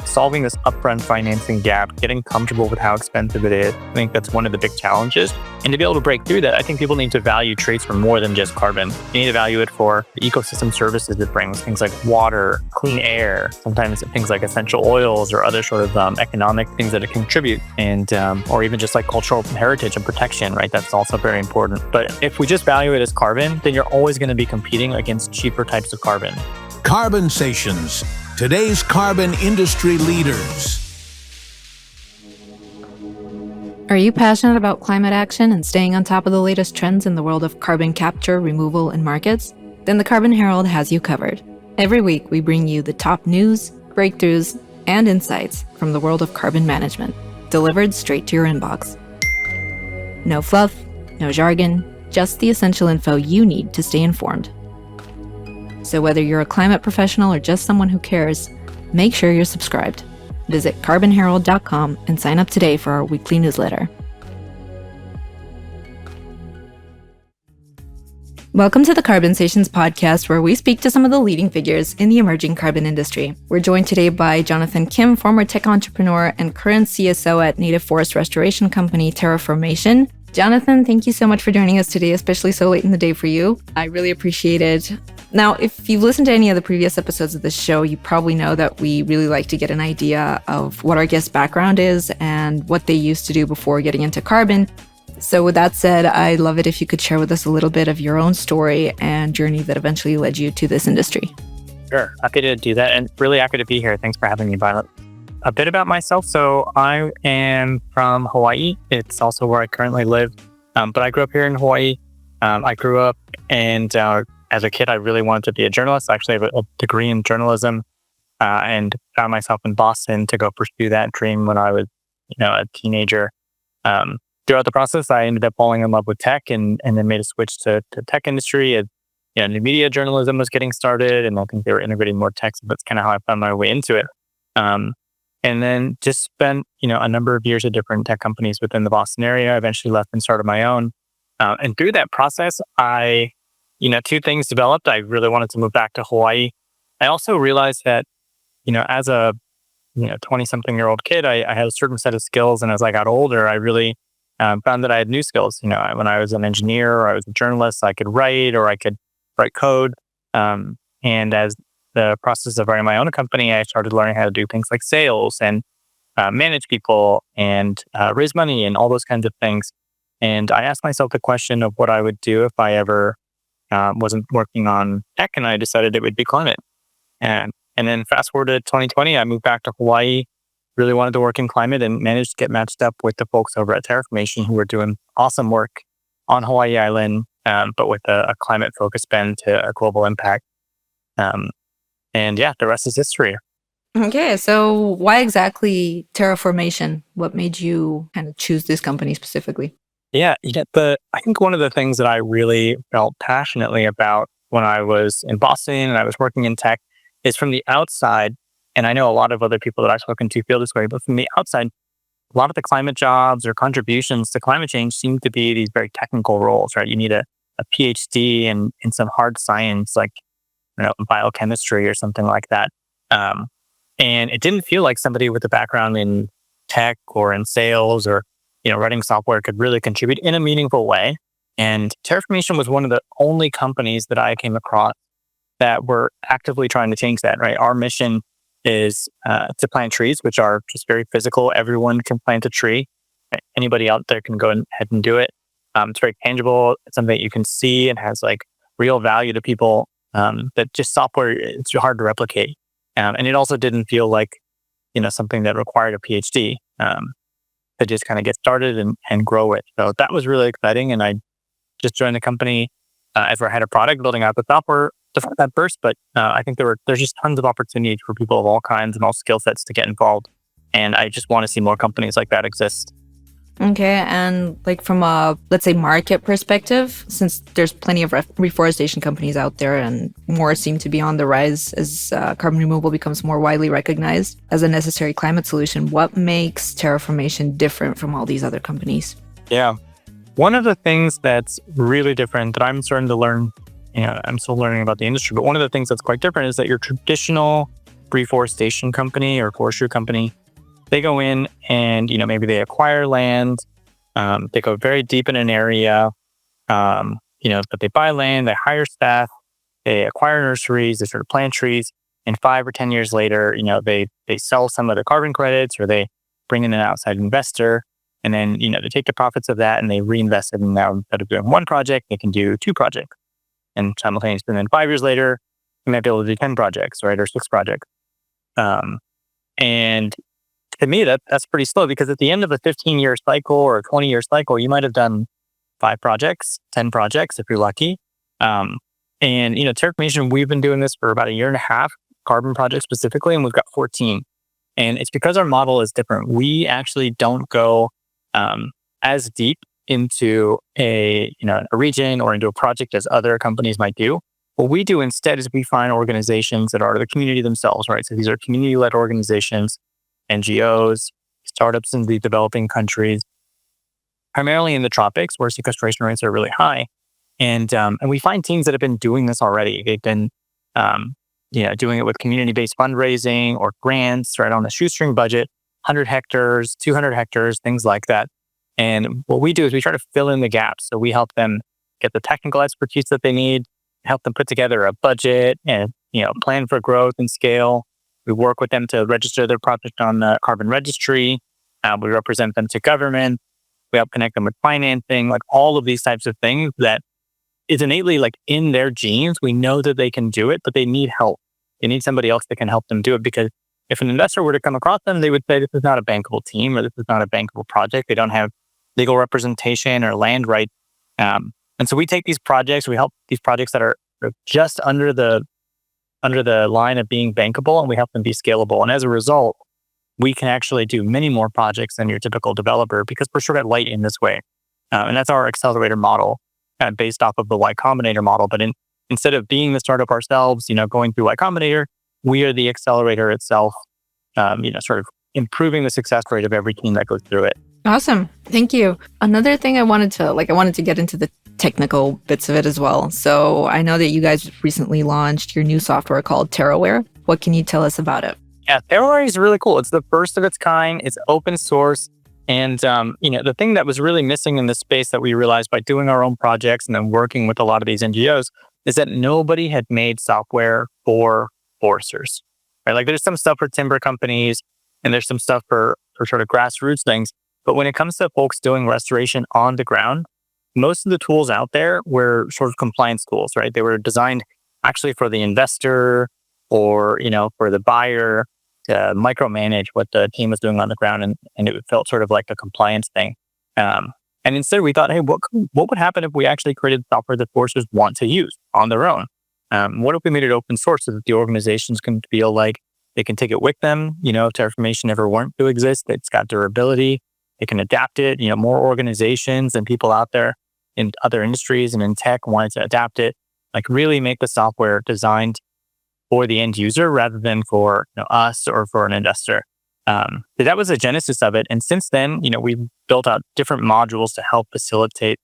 solving this upfront financing gap, getting comfortable with how expensive it is. I think that's one of the big challenges. And to be able to break through that, I think people need to value trees for more than just carbon. You need to value it for the ecosystem services it brings, things like water, clean air, sometimes things like essential oils or other sort of economic things that it contribute, and or even just like cultural heritage and protection, right? That's also very important. But if we just value it as carbon, then you're always going to be competing against cheaper types of carbon. Carbonsations, today's carbon industry leaders. Are you passionate about climate action and staying on top of the latest trends in the world of carbon capture, removal, and markets? Then the Carbon Herald has you covered. Every week, we bring you the top news, breakthroughs, and insights from the world of carbon management, delivered straight to your inbox. No fluff, no jargon, just the essential info you need to stay informed. So whether you're a climate professional or just someone who cares, make sure you're subscribed. Visit carbonherald.com and sign up today for our weekly newsletter. Welcome to the Carbonsations podcast, where we speak to some of the leading figures in the emerging carbon industry. We're joined today by Jonathan Kim, former tech entrepreneur and current CSO at native forest restoration company Terraformation. Jonathan, thank you so much for joining us today, especially so late in the day for you. I really appreciate it. Now, if you've listened to any of the previous episodes of this show, you probably know that we really like to get an idea of what our guest's background is and what they used to do before getting into carbon. So with that said, I'd love it if you could share with us a little bit of your own story and journey that eventually led you to this industry. Sure, happy to do that, and really happy to be here. Thanks for having me, Violet. A bit about myself. So I am from Hawaii. It's also where I currently live, but I grew up here in Hawaii. I grew up and as a kid, I really wanted to be a journalist. I actually have a degree in journalism, and found myself in Boston to go pursue that dream when I was, a teenager. Throughout the process, I ended up falling in love with tech and then made a switch to tech industry. And, new media journalism was getting started, and I think they were integrating more tech. So that's kind of how I found my way into it. And then just spent, a number of years at different tech companies within the Boston area. I eventually left and started my own. And through that process, two things developed. I really wanted to move back to Hawaii. I also realized that, as a 20-something-year-old kid, I had a certain set of skills. And as I got older, I really found that I had new skills. When I was an engineer or I was a journalist, I could write or I could write code. And as the process of running my own company, I started learning how to do things like sales and manage people and raise money and all those kinds of things. And I asked myself the question of what I would do if I ever wasn't working on tech, and I decided it would be climate. And then fast forward to 2020, I moved back to Hawaii, really wanted to work in climate, and managed to get matched up with the folks over at Terraformation who were doing awesome work on Hawaii Island, but with a climate-focused bend to a global impact. The rest is history. Okay, so why exactly Terraformation? What made you kind of choose this company specifically? Yeah, I think one of the things that I really felt passionately about when I was in Boston and I was working in tech is from the outside, and I know a lot of other people that I've spoken to feel this way, but from the outside, a lot of the climate jobs or contributions to climate change seem to be these very technical roles, right? You need a PhD in some hard science, like biochemistry or something like that. And it didn't feel like somebody with a background in tech or in sales or writing software could really contribute in a meaningful way. And Terraformation was one of the only companies that I came across that were actively trying to change that, right? Our mission is to plant trees, which are just very physical. Everyone can plant a tree. Anybody out there can go ahead and do it. It's very tangible. It's something that you can see and has like real value to people that just software, it's hard to replicate. And it also didn't feel like, something that required a PhD. To just kind of get started and grow it. So that was really exciting. And I just joined the company as our head of product, building out the software at first. But I think there's just tons of opportunities for people of all kinds and all skill sets to get involved. And I just want to see more companies like that exist. Okay, and like from a, let's say, market perspective, since there's plenty of reforestation companies out there and more seem to be on the rise as carbon removal becomes more widely recognized as a necessary climate solution, what makes Terraformation different from all these other companies? Yeah, one of the things that's really different that I'm starting to learn, I'm still learning about the industry, but one of the things that's quite different is that your traditional reforestation company or forestry company. They go in and, maybe they acquire land. They go very deep in an area, but they buy land, they hire staff, they acquire nurseries, they sort of plant trees. And 5 or 10 years later, they sell some of the carbon credits, or they bring in an outside investor. And then, they take the profits of that and they reinvest it. And now instead of doing one project, they can do 2 projects. And simultaneously, and then 5 years later, you might be able to do 10 projects, right? Or 6 projects. And to me, that's pretty slow, because at the end of a 15-year cycle or a 20-year cycle, you might have done 5 projects, 10 projects if you're lucky. And Terraformation, we've been doing this for about 1.5 years, carbon projects specifically, and we've got 14. And it's because our model is different. We actually don't go as deep into a region or into a project as other companies might do. What we do instead is we find organizations that are the community themselves, right? So these are community-led organizations, NGOs, startups in the developing countries, primarily in the tropics where sequestration rates are really high. And we find teams that have been doing this already. They've been doing it with community-based fundraising or grants, right, on a shoestring budget, 100 hectares, 200 hectares, things like that. And what we do is we try to fill in the gaps. So we help them get the technical expertise that they need, help them put together a budget and, plan for growth and scale. We work with them to register their project on the carbon registry. We represent them to government. We help connect them with financing, like all of these types of things that is innately like in their genes. We know that they can do it, but they need help. They need somebody else that can help them do it, because if an investor were to come across them, they would say, this is not a bankable team, or this is not a bankable project. They don't have legal representation or land rights. And so we take these projects, we help these projects that are just under the line of being bankable, and we help them be scalable. And as a result, we can actually do many more projects than your typical developer, because we're sort of light in this way. And that's our accelerator model, based off of the Y Combinator model. But instead of being the startup ourselves, going through Y Combinator, we are the accelerator itself, sort of improving the success rate of every team that goes through it. Awesome. Thank you. Another thing I wanted to get into the technical bits of it as well. So I know that you guys recently launched your new software called Terraware. What can you tell us about it? Yeah, Terraware is really cool. It's the first of its kind. It's open source. And, the thing that was really missing in this space that we realized by doing our own projects and then working with a lot of these NGOs is that nobody had made software for foresters, right? Like there's some stuff for timber companies and there's some stuff for sort of grassroots things. But when it comes to folks doing restoration on the ground, most of the tools out there were sort of compliance tools, right? They were designed actually for the investor or, for the buyer to micromanage what the team was doing on the ground. And it felt sort of like a compliance thing. And instead we thought, hey, what would happen if we actually created software that foresters want to use on their own? What if we made it open source so that the organizations can feel like they can take it with them? If Terraformation ever weren't to exist, it's got durability. They can adapt it. More organizations and people out there in other industries and in tech wanted to adapt it, like really make the software designed for the end user rather than for us or for an investor. So that was the genesis of it. And since then, we've built out different modules to help facilitate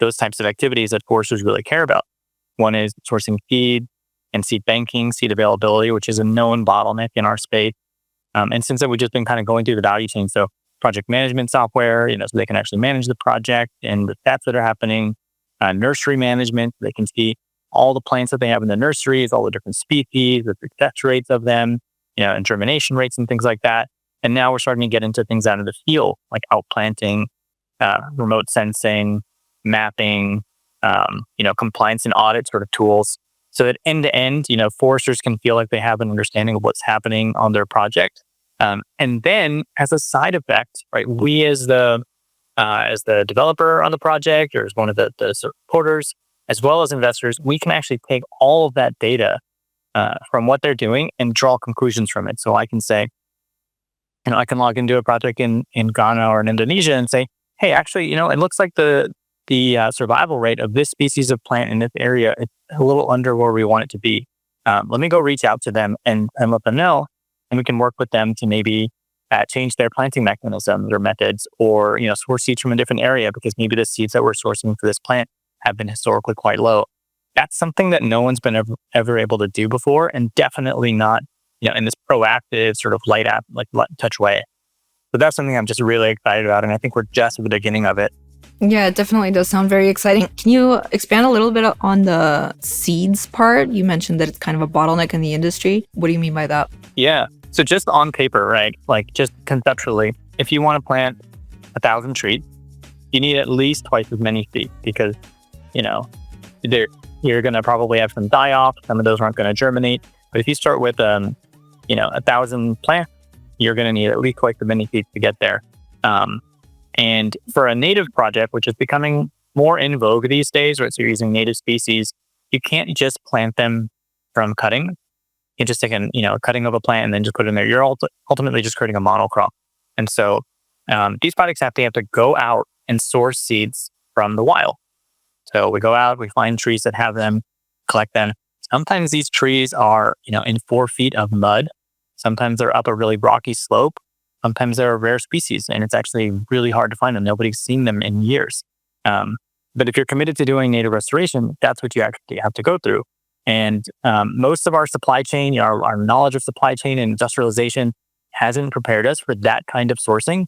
those types of activities that foresters really care about. One is sourcing feed and seed banking, seed availability, which is a known bottleneck in our space. And since then, we've just been kind of going through the value chain. So project management software, so they can actually manage the project and the stats that are happening. Nursery management, so they can see all the plants that they have in the nurseries, all the different species, the success rates of them, and germination rates and things like that. And now we're starting to get into things out of the field, like outplanting, remote sensing, mapping, compliance and audit sort of tools, so that end to end, foresters can feel like they have an understanding of what's happening on their project. And then as a side effect, right, we as the developer on the project or as one of the supporters, as well as investors, we can actually take all of that data from what they're doing and draw conclusions from it. So I can say, I can log into a project in Ghana or in Indonesia and say, hey, actually, it looks like the survival rate of this species of plant in this area is a little under where we want it to be. Let me go reach out to them and let them know. And we can work with them to maybe change their planting mechanisms or methods, or source seeds from a different area because maybe the seeds that we're sourcing for this plant have been historically quite low. That's something that no one's been ever able to do before, and definitely not in this proactive sort of light touch way. So that's something I'm just really excited about. And I think we're just at the beginning of it. Yeah, it definitely does sound very exciting. Can you expand a little bit on the seeds part? You mentioned that it's kind of a bottleneck in the industry. What do you mean by that? Yeah. So just on paper, right? Like just conceptually, if you want to plant 1,000 trees, you need at least twice as many seeds because, you're going to probably have some die off. Some of those aren't going to germinate. But if you start with, 1,000 plants, you're going to need at least twice as many seeds to get there. And for a native project, which is becoming more in vogue these days, right? So you're using native species, you can't just plant them from cutting. You can just take a cutting of a plant and then just put it in there. You're ultimately just creating a monocrop. And so these projects have to go out and source seeds from the wild. So we go out, we find trees that have them, collect them. Sometimes these trees are, in 4 feet of mud. Sometimes they're up a really rocky slope. Sometimes they're a rare species, and it's actually really hard to find them. Nobody's seen them in years. But if you're committed to doing native restoration, that's what you actually have to go through. And most of our supply chain, our knowledge of supply chain and industrialization hasn't prepared us for that kind of sourcing.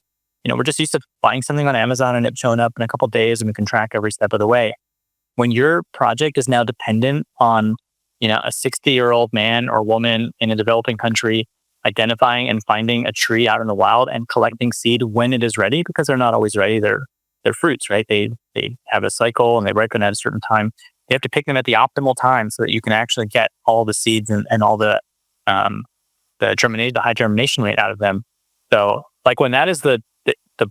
We're just used to buying something on Amazon and it showing up in a couple of days and we can track every step of the way. When your project is now dependent on, a 60-year-old man or woman in a developing country identifying and finding a tree out in the wild and collecting seed when it is ready, because they're not always ready. They're fruits, right? They have a cycle and they ripen at a certain time. You have to pick them at the optimal time so that you can actually get all the seeds and all the high germination rate out of them. So like when that is the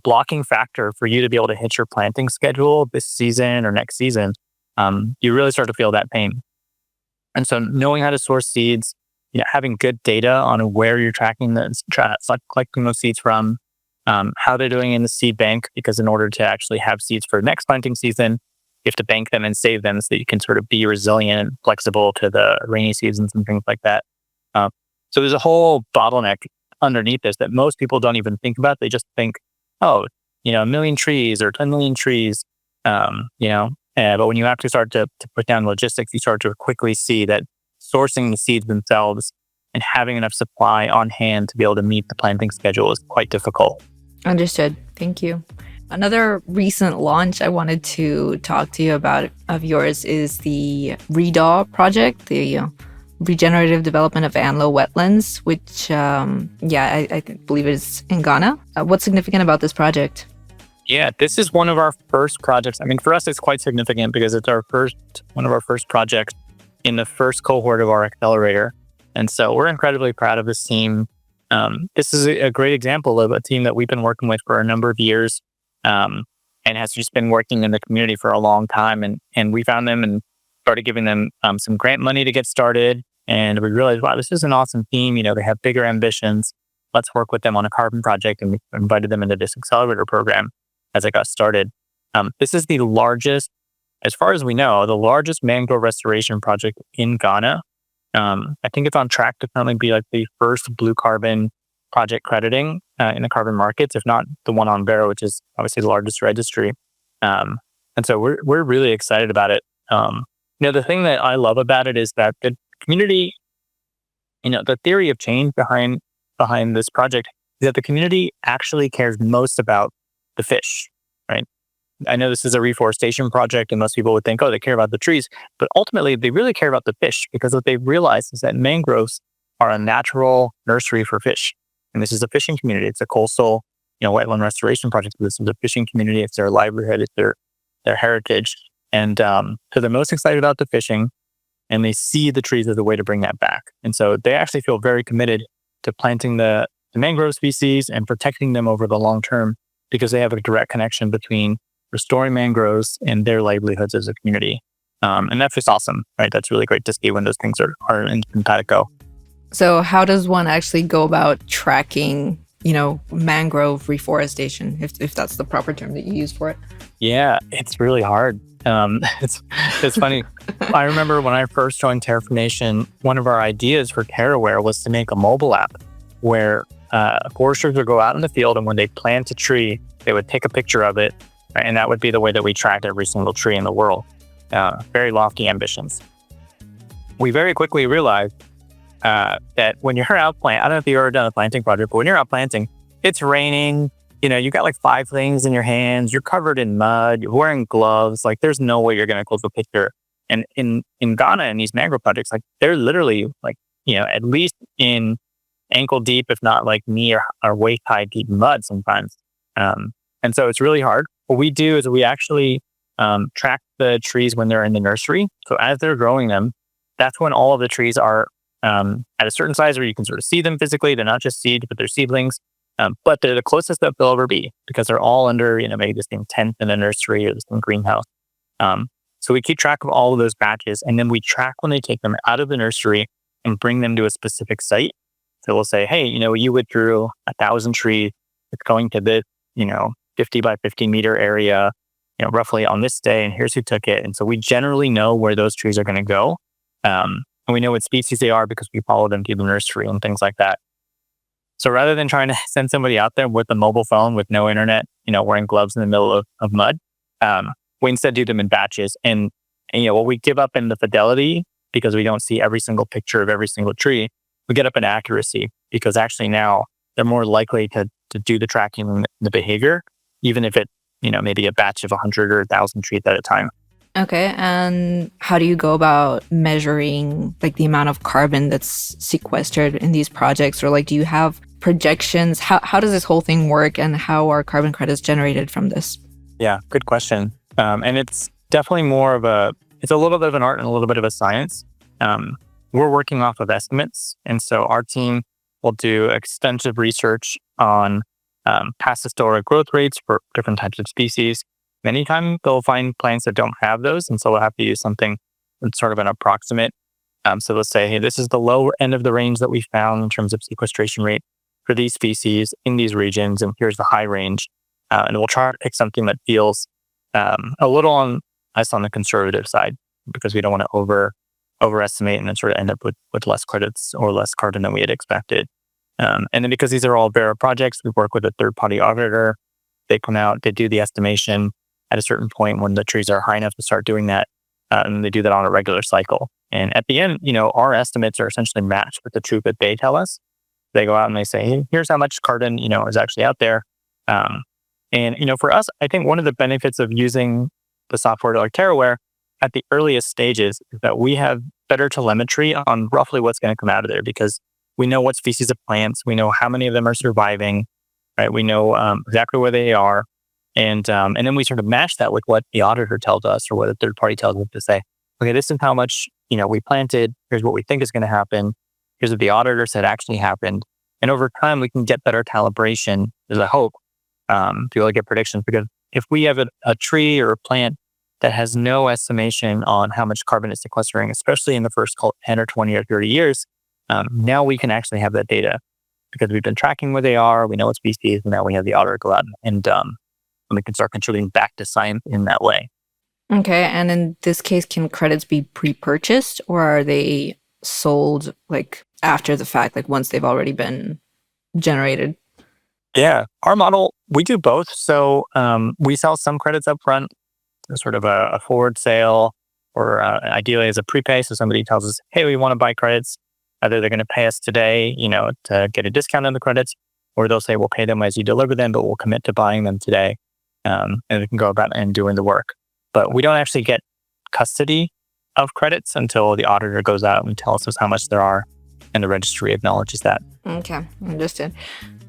blocking factor for you to be able to hit your planting schedule this season or next season, you really start to feel that pain. And so knowing how to source seeds, having good data on where you're collecting those seeds from, how they're doing in the seed bank, because in order to actually have seeds for next planting season, you have to bank them and save them so that you can sort of be resilient and flexible to the rainy seasons and things like that. So there's a whole bottleneck underneath this that most people don't even think about. They just think, a million trees or 10 million trees, but when you actually start to put down logistics, you start to quickly see that sourcing the seeds themselves and having enough supply on hand to be able to meet the planting schedule is quite difficult. Understood. Thank you. Another recent launch I wanted to talk to you about of yours is the ReDAW project, the regenerative development of Anlo wetlands, which, I believe is in Ghana. What's significant about this project? Yeah, this is one of our first projects. I mean, for us, it's quite significant because it's one of our first projects in the first cohort of our accelerator. And so we're incredibly proud of this team. This is a great example of a team that we've been working with for a number of years and has just been working in the community for a long time. And we found them and started giving them some grant money to get started. And we realized, wow, this is an awesome team. They have bigger ambitions. Let's work with them on a carbon project. And we invited them into this accelerator program as it got started. This is the largest, as far as we know, the largest mangrove restoration project in Ghana. I think it's on track to currently be like the first blue carbon project crediting in the carbon markets, if not the one on Barrow, which is obviously the largest registry. And so we're really excited about it. The thing that I love about it is that the community, the theory of change behind this project is that the community actually cares most about the fish, right? I know this is a reforestation project and most people would think, they care about the trees, but ultimately they really care about the fish, because what they've realized is that mangroves are a natural nursery for fish. And this is a fishing community. It's a coastal, wetland restoration project. This is a fishing community. It's their livelihood. It's their heritage. And so they're most excited about the fishing, and they see the trees as a way to bring that back. And so they actually feel very committed to planting the mangrove species and protecting them over the long term, because they have a direct connection between restoring mangroves and their livelihoods as a community. And that's just awesome, right? That's really great to see when those things are in simpatico. So how does one actually go about tracking, mangrove reforestation, if that's the proper term that you use for it? Yeah, it's really hard. It's funny. I remember when I first joined Terraformation, one of our ideas for Terraware was to make a mobile app where foresters would go out in the field, and when they plant a tree, they would take a picture of it, right? And that would be the way that we tracked every single tree in the world. Very lofty ambitions. We very quickly realized that when you're out planting, I don't know if you've ever done a planting project, but when you're out planting, it's raining, you got like 5 things in your hands, you're covered in mud, you're wearing gloves, like there's no way you're going to close a picture. And in Ghana, in these mangrove projects, like they're literally like, at least in ankle deep, if not like knee or waist high deep mud sometimes. And so it's really hard. What we do is we actually track the trees when they're in the nursery. So as they're growing them, that's when all of the trees are at a certain size where you can sort of see them physically. They're not just seeds, but they're seedlings. But they're the closest that they'll ever be because they're all under, maybe the same tent in a nursery or the same greenhouse. So we keep track of all of those batches, and then we track when they take them out of the nursery and bring them to a specific site. So we'll say, hey, you withdrew 1,000 trees. It's going to this, 50 by 50 meter area, roughly on this day, and here's who took it. And so we generally know where those trees are going to go. And we know what species they are because we follow them to the nursery and things like that. So rather than trying to send somebody out there with a mobile phone with no internet, wearing gloves in the middle of mud, we instead do them in batches. And what we give up in the fidelity, because we don't see every single picture of every single tree, we get up in accuracy because actually now they're more likely to do the tracking and the behavior, even if it, maybe a batch of 100 or 1,000 trees at a time. Okay. And how do you go about measuring like the amount of carbon that's sequestered in these projects? Or like, do you have projections? How does this whole thing work, and how are carbon credits generated from this? Yeah, good question. And it's definitely it's a little bit of an art and a little bit of a science. We're working off of estimates. And so our team will do extensive research on past historic growth rates for different types of species. Many times they'll find plants that don't have those. And so we'll have to use something that's sort of an approximate. So let's say, hey, this is the lower end of the range that we found in terms of sequestration rate for these species in these regions. And here's the high range. And we'll try to pick something that feels a little on the conservative side, because we don't want to overestimate and then sort of end up with less credits or less carbon than we had expected. And then because these are all Vera projects, we work with a third-party auditor. They come out, they do the estimation at a certain point when the trees are high enough to start doing that. And they do that on a regular cycle. And at the end, our estimates are essentially matched with the truth that they tell us. They go out and they say, hey, here's how much carbon, is actually out there. And for us, I think one of the benefits of using the software like Terraware at the earliest stages is that we have better telemetry on roughly what's going to come out of there, because we know what species of plants, we know how many of them are surviving, right? We know exactly where they are. And then we sort of match that with what the auditor tells us or what a third party tells us to say, okay, this is how much, we planted. Here's what we think is going to happen. Here's what the auditor said actually happened. And over time, we can get better calibration, there's a hope, to be able to get predictions. Because if we have a tree or a plant that has no estimation on how much carbon it's sequestering, especially in the first 10 or 20 or 30 years, now we can actually have that data because we've been tracking where they are, we know what species, and now we have the auditor go out and we can start contributing back to science in that way. Okay. And in this case, can credits be pre-purchased, or are they sold like after the fact, like once they've already been generated? Yeah. Our model, we do both. So we sell some credits up front, sort of a forward sale, or ideally as a prepay. So somebody tells us, hey, we want to buy credits. Either they're going to pay us today, to get a discount on the credits, or they'll say we'll pay them as you deliver them, but we'll commit to buying them today. And we can go about and doing the work. But we don't actually get custody of credits until the auditor goes out and tells us how much there are, and the registry acknowledges that. Okay, understood.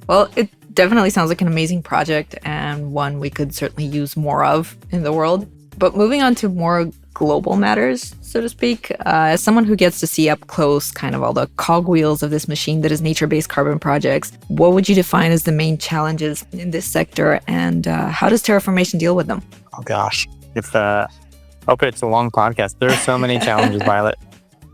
Well, it definitely sounds like an amazing project and one we could certainly use more of in the world. But moving on to more global matters, so to speak, as someone who gets to see up close kind of all the cogwheels of this machine that is nature-based carbon projects, what would you define as the main challenges in this sector, and how does Terraformation deal with them? Oh gosh, it's a long podcast. There are so many challenges, Violet.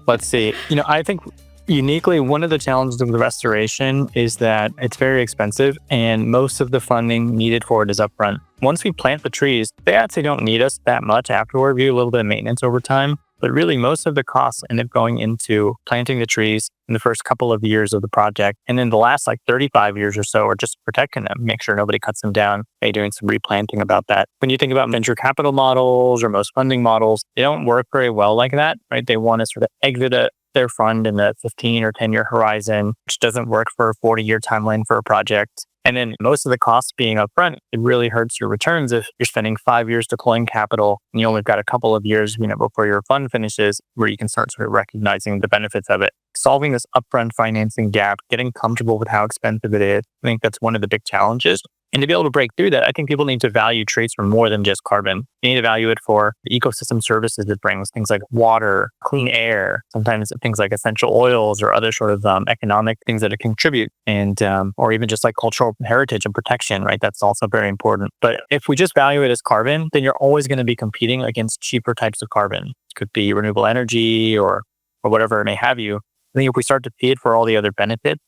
Let's see. I think uniquely, one of the challenges of the restoration is that it's very expensive, and most of the funding needed for it is upfront. Once we plant the trees, they actually don't need us that much afterward. We do a little bit of maintenance over time, but really most of the costs end up going into planting the trees in the first couple of years of the project. And then the last 35 years or so are just protecting them, make sure nobody cuts them down, by doing some replanting about that. When you think about venture capital models or most funding models, they don't work very well like that, right? They want to sort of exit their fund in a 15 or 10-year horizon, which doesn't work for a 40-year timeline for a project. And then most of the costs being upfront, it really hurts your returns if you're spending 5 years deploying capital and you only got a couple of years, before your fund finishes, where you can start sort of recognizing the benefits of it. Solving this upfront financing gap, getting comfortable with how expensive it is, I think that's one of the big challenges. And to be able to break through that, I think people need to value traits for more than just carbon. You need to value it for the ecosystem services it brings, things like water, clean air, sometimes things like essential oils or other sort of economic things that it contribute, and or even just like cultural heritage and protection, right? That's also very important. But if we just value it as carbon, then you're always going to be competing against cheaper types of carbon. It could be renewable energy or whatever it may have you. I think if we start to see it for all the other benefits,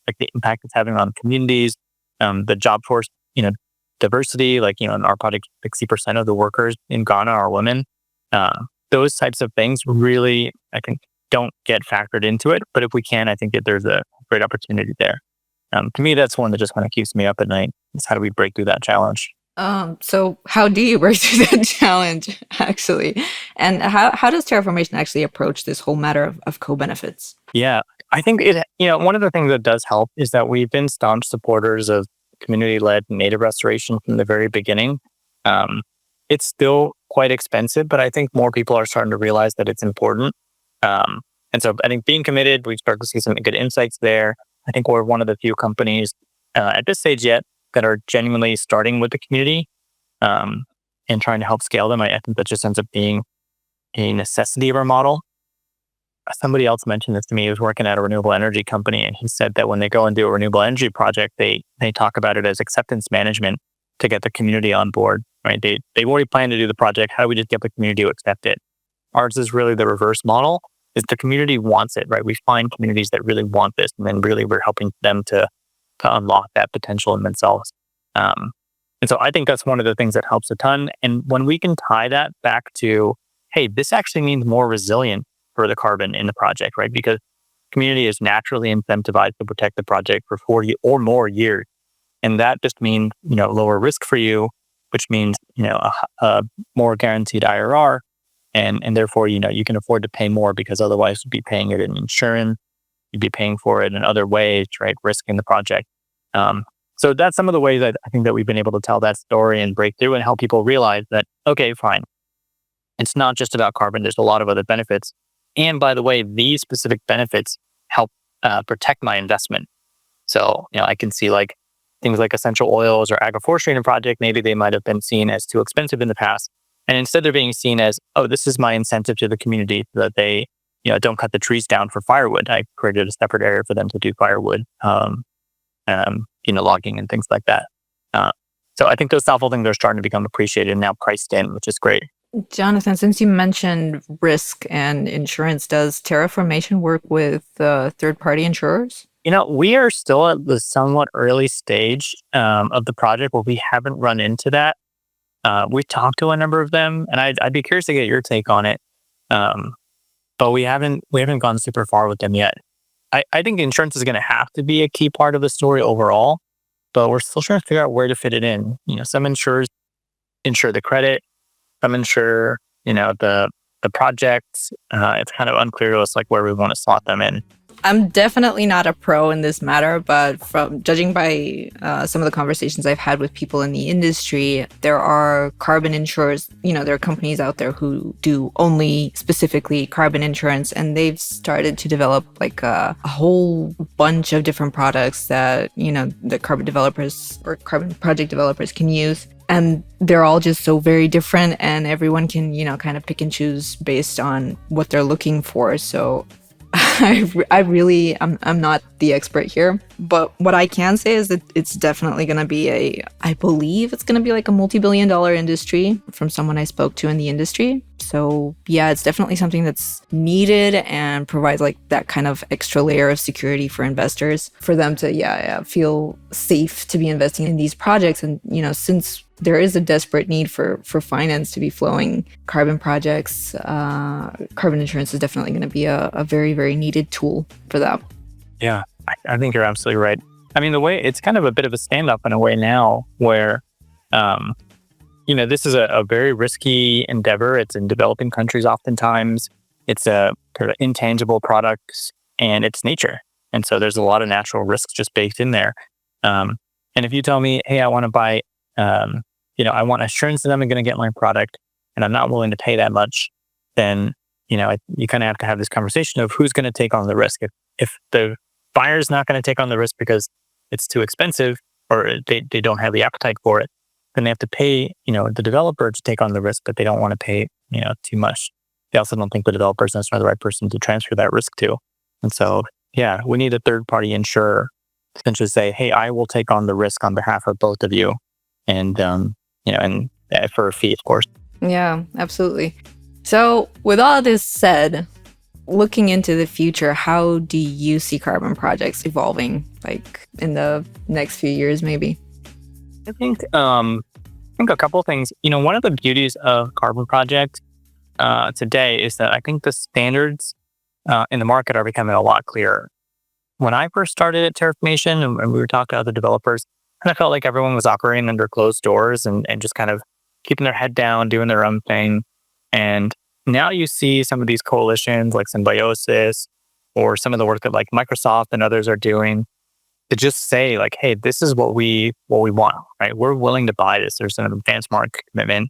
like the impact it's having on communities, the job force, diversity, like, in our project, 60% of the workers in Ghana are women. Those types of things really, I think, don't get factored into it. But if we can, I think that there's a great opportunity there. To me, that's one that just kind of keeps me up at night. Is how do we break through that challenge? So how do you break through that challenge, actually? And how does Terraformation actually approach this whole matter of co-benefits? Yeah, I think one of the things that does help is that we've been staunch supporters of community-led native restoration from the very beginning. It's still quite expensive, but I think more people are starting to realize that it's important. And so I think being committed, we start to see some good insights there. I think we're one of the few companies at this stage yet that are genuinely starting with the community and trying to help scale them. I think that just ends up being a necessity of our model. Somebody else mentioned this to me. He was working at a renewable energy company, and he said that when they go and do a renewable energy project, they talk about it as acceptance management to get the community on board, right? They've already planned to do the project. How do we just get the community to accept it? Ours is really the reverse model. Is the community wants it, right? We find communities that really want this, and then really we're helping them to unlock that potential in themselves. And so I think that's one of the things that helps a ton. And when we can tie that back to, hey, this actually means more resilient for the carbon in the project, right? Because community is naturally incentivized to protect the project for 40 or more years. And that just means, lower risk for you, which means, a more guaranteed IRR. And therefore, you can afford to pay more because otherwise you'd be paying it in insurance, you'd be paying for it in other ways, right? Risking the project. So that's some of the ways that I think that we've been able to tell that story and break through and help people realize that, okay, fine. It's not just about carbon. There's a lot of other benefits. And by the way, these specific benefits help protect my investment. So, I can see like things like essential oils or agroforestry in a project, maybe they might have been seen as too expensive in the past. And instead they're being seen as, oh, this is my incentive to the community so that they, don't cut the trees down for firewood. I created a separate area for them to do firewood, logging and things like that. So I think those thoughtful things are starting to become appreciated and now priced in, which is great. Jonathan, since you mentioned risk and insurance, does Terraformation work with third-party insurers? We are still at the somewhat early stage of the project where we haven't run into that. We've talked to a number of them, and I'd be curious to get your take on it. But we haven't gone super far with them yet. I think insurance is going to have to be a key part of the story overall, but we're still trying to figure out where to fit it in. Some insurers insure the credit. Some insure, the projects. It's kind of unclear to us like where we want to slot them in. I'm definitely not a pro in this matter, but from judging by some of the conversations I've had with people in the industry, there are carbon insurers. There are companies out there who do only specifically carbon insurance, and they've started to develop like a whole bunch of different products that, the carbon developers or carbon project developers can use. And they're all just so very different, and everyone can, kind of pick and choose based on what they're looking for. So I'm not the expert here, but what I can say is that it's definitely going to be I believe it's going to be like a multi-billion-dollar industry from someone I spoke to in the industry. So yeah, it's definitely something that's needed and provides like that kind of extra layer of security for investors, for them to feel safe to be investing in these projects. And, since there is a desperate need for finance to be flowing, carbon projects, carbon insurance is definitely going to be a very, very needed tool for that. Yeah, I think you're absolutely right. I mean, the way it's kind of a bit of a stand-up in a way now where, this is a very risky endeavor. It's in developing countries oftentimes. it's a sort of intangible product and it's nature. And so there's a lot of natural risks just baked in there. And if you tell me, hey, I want to buy, I want assurance that I'm going to get my product and I'm not willing to pay that much, then, you kind of have to have this conversation of who's going to take on the risk. If the buyer's not going to take on the risk because it's too expensive or they don't have the appetite for it, then they have to pay, the developer to take on the risk, but they don't want to pay, too much. They also don't think the developer is necessarily the right person to transfer that risk to. And so, yeah, we need a third-party insurer to essentially say, hey, I will take on the risk on behalf of both of you. And, for a fee, of course. Yeah, absolutely. So with all this said, looking into the future, how do you see carbon projects evolving, like in the next few years, maybe? I think a couple of things. One of the beauties of carbon projects today is that I think the standards in the market are becoming a lot clearer. When I first started at Terraformation and we were talking to other developers, and I felt like everyone was operating under closed doors and just kind of keeping their head down, doing their own thing. And now you see some of these coalitions like Symbiosis or some of the work that like Microsoft and others are doing to just say like, hey, this is what we want, right? We're willing to buy this. There's an advanced market commitment.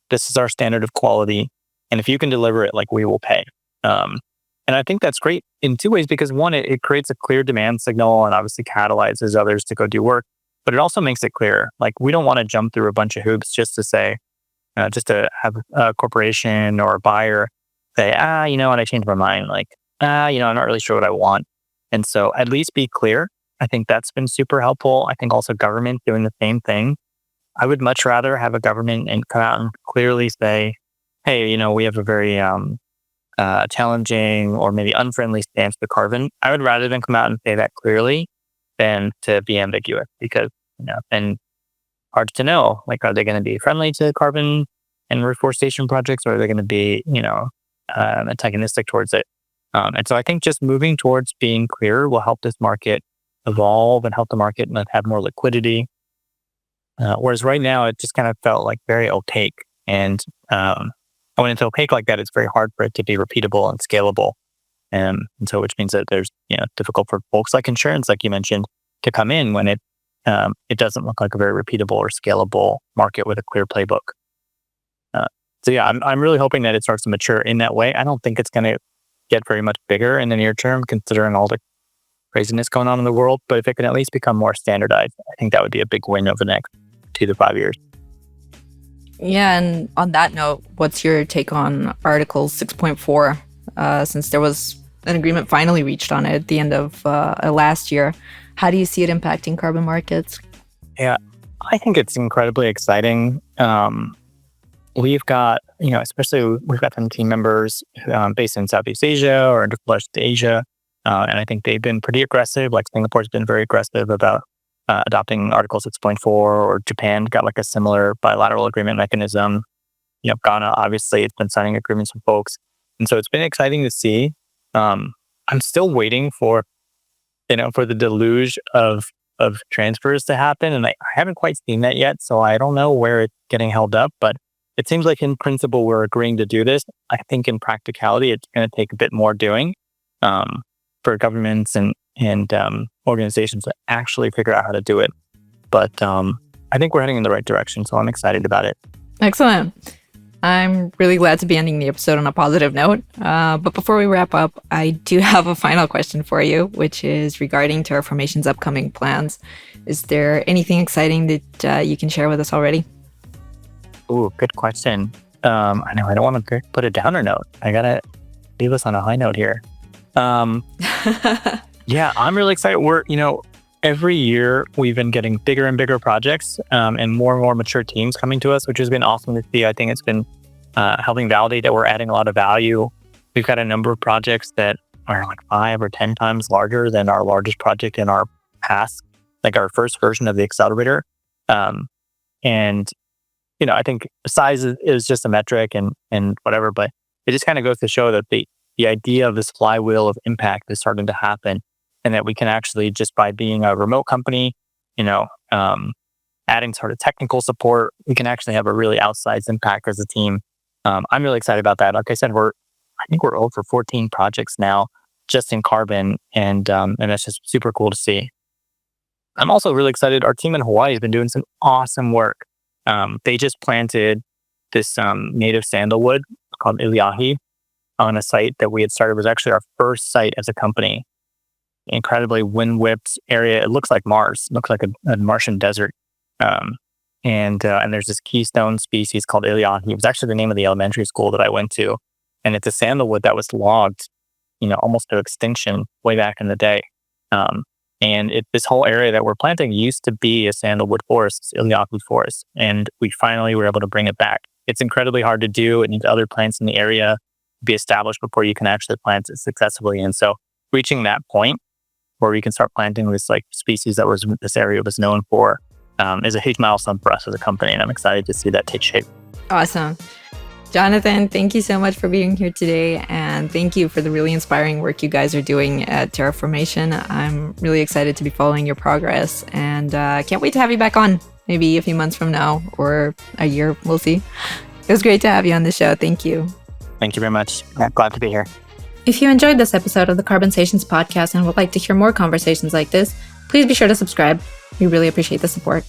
This is our standard of quality. And if you can deliver it, like we will pay. And I think that's great in two ways, because one, it creates a clear demand signal and obviously catalyzes others to go do work, but it also makes it clear, like we don't want to jump through a bunch of hoops just to say, just to have a corporation or a buyer say, I changed my mind. Like, I'm not really sure what I want. And so at least be clear. I think that's been super helpful. I think also government doing the same thing. I would much rather have a government and come out and clearly say, hey, we have a very challenging or maybe unfriendly stance to carbon. I would rather than come out and say that clearly than to be ambiguous, because, and hard to know, like, are they going to be friendly to carbon and reforestation projects, or are they going to be, antagonistic towards it? And so I think just moving towards being clear will help this market evolve and help the market have more liquidity. Whereas right now, it just kind of felt like very opaque. And when it's opaque like that, it's very hard for it to be repeatable and scalable. And so which means that there's, difficult for folks like insurance, like you mentioned, to come in when it doesn't look like a very repeatable or scalable market with a clear playbook. So yeah, I'm really hoping that it starts to mature in that way. I don't think it's going to get very much bigger in the near term, considering all the craziness going on in the world. But if it can at least become more standardized, I think that would be a big win over the next 2 to 5 years. Yeah, and on that note, what's your take on Article 6.4? Since there was an agreement finally reached on it at the end of last year, how do you see it impacting carbon markets? Yeah, I think it's incredibly exciting. We've got, especially we've got some team members based in Southeast Asia or West Asia, and I think they've been pretty aggressive. Like Singapore's been very aggressive about adopting Article 6.4, or Japan got like a similar bilateral agreement mechanism. Ghana, obviously, it's been signing agreements with folks. And so it's been exciting to see. I'm still waiting for the deluge of transfers to happen. And I haven't quite seen that yet. So I don't know where it's getting held up, but it seems like in principle, we're agreeing to do this. I think in practicality, it's going to take a bit more doing for governments and organizations to actually figure out how to do it. But I think we're heading in the right direction. So I'm excited about it. Excellent. I'm really glad to be ending the episode on a positive note. But before we wrap up, I do have a final question for you, which is regarding Terraformation's upcoming plans. Is there anything exciting that you can share with us already? Ooh, good question. I know I don't want to put a downer note. I got to leave us on a high note here. Yeah, I'm really excited. We're, every year we've been getting bigger and bigger projects and more mature teams coming to us, which has been awesome to see. I think it's been helping validate that we're adding a lot of value. We've got a number of projects that are like 5 or 10 times larger than our largest project in our past, like our first version of the accelerator. And, I think size is just a metric and whatever, but it just kind of goes to show that the idea of this flywheel of impact is starting to happen. And that we can actually, just by being a remote company, adding sort of technical support, we can actually have a really outsized impact as a team. I'm really excited about that. Like I said, we're I think we're over 14 projects now just in carbon, and that's just super cool to see. I'm also really excited. Our team in Hawaii has been doing some awesome work. They just planted this native sandalwood called Iliahi on a site that we had started. It was actually our first site as a company. Incredibly wind-whipped area. It looks like Mars. It looks like a Martian desert. And there's this keystone species called Iliahi. It was actually the name of the elementary school that I went to. And it's a sandalwood that was logged, almost to extinction way back in the day. And this whole area that we're planting used to be a sandalwood forest, Iliahi forest. And we finally were able to bring it back. It's incredibly hard to do. It needs other plants in the area to be established before you can actually plant it successfully. And so reaching that point where we can start planting this species that this area was known for is a huge milestone for us as a company. And I'm excited to see that take shape. Awesome. Jonathan, thank you so much for being here today. And thank you for the really inspiring work you guys are doing at Terraformation. I'm really excited to be following your progress and can't wait to have you back on maybe a few months from now or a year. We'll see. It was great to have you on the show. Thank you. Thank you very much. I'm glad to be here. If you enjoyed this episode of the Carbonsations podcast and would like to hear more conversations like this, please be sure to subscribe. We really appreciate the support.